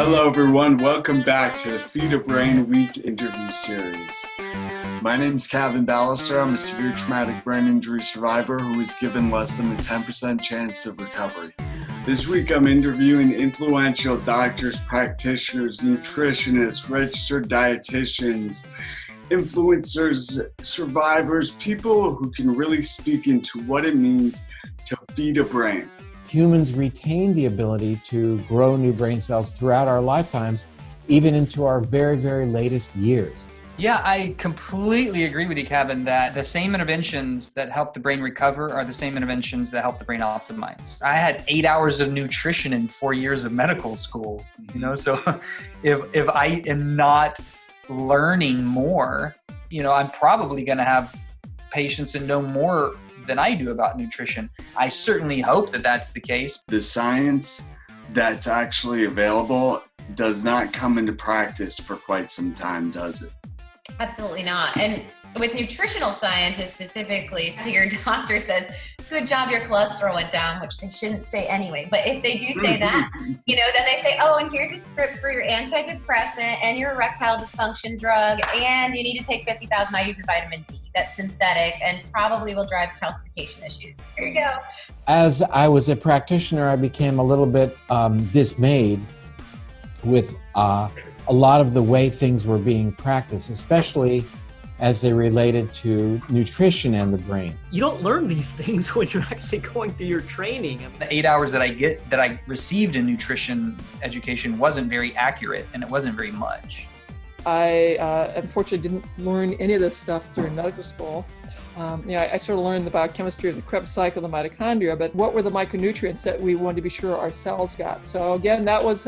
Hello everyone, welcome back to the Feed a Brain Week interview series. My name is Calvin Ballister. I'm a severe traumatic brain injury survivor who was given less than a 10% chance of recovery. This week I'm interviewing influential doctors, practitioners, nutritionists, registered dietitians, influencers, survivors, people who can really speak into what it means to feed a brain. Humans retain the ability to grow new brain cells throughout our lifetimes, even into our very, very latest years. Yeah, I completely agree with you, Kevin, that the same interventions that help the brain recover are the same interventions that help the brain optimize. I had 8 hours of nutrition in 4 years of medical school, so if I am not learning more, I'm probably going to have patients and know more than I do about nutrition. I certainly hope that that's the case. The science that's actually available does not come into practice for quite some time, does it? Absolutely not. And with nutritional scientists specifically, so your doctor says, good job, your cholesterol went down, which they shouldn't say anyway. But if they do say that, then they say, oh, and here's a script for your antidepressant and your erectile dysfunction drug, and you need to take 50,000 IUs of vitamin D. That's synthetic and probably will drive calcification issues. There you go. As I was a practitioner, I became a little bit dismayed with a lot of the way things were being practiced, especially as they related to nutrition and the brain. You don't learn these things when you're actually going through your training. The 8 hours that I received in nutrition education wasn't very accurate, and it wasn't very much. I unfortunately didn't learn any of this stuff during medical school. I sort of learned the biochemistry of the Krebs cycle, the mitochondria, but what were the micronutrients that we wanted to be sure our cells got? So again, that was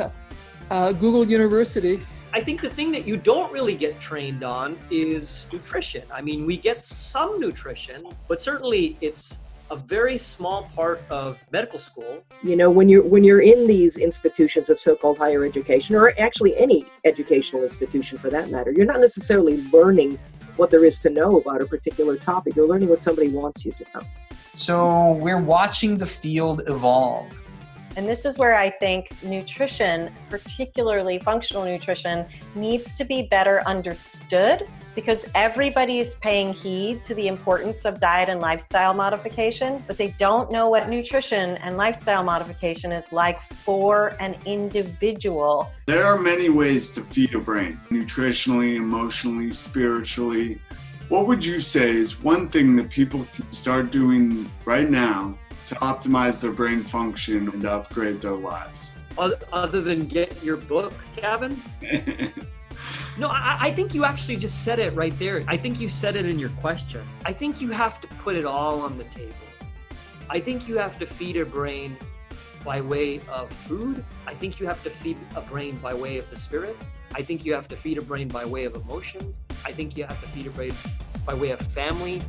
Google University. I think the thing that you don't really get trained on is nutrition. I mean, we get some nutrition, but certainly it's a very small part of medical school. When you're in these institutions of so-called higher education, or actually any educational institution for that matter, you're not necessarily learning what there is to know about a particular topic. You're learning what somebody wants you to know. So we're watching the field evolve. And this is where I think nutrition, particularly functional nutrition, needs to be better understood, because everybody is paying heed to the importance of diet and lifestyle modification, but they don't know what nutrition and lifestyle modification is like for an individual. There are many ways to feed a brain, nutritionally, emotionally, spiritually. What would you say is one thing that people can start doing right now to optimize their brain function and upgrade their lives? Other than get your book, Kevin? No, I think you actually just said it right there. I think you said it in your question. I think you have to put it all on the table. I think you have to feed a brain by way of food. I think you have to feed a brain by way of the spirit. I think you have to feed a brain by way of emotions. I think you have to feed a brain by way of family.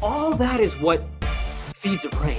All that is what feeds a brain.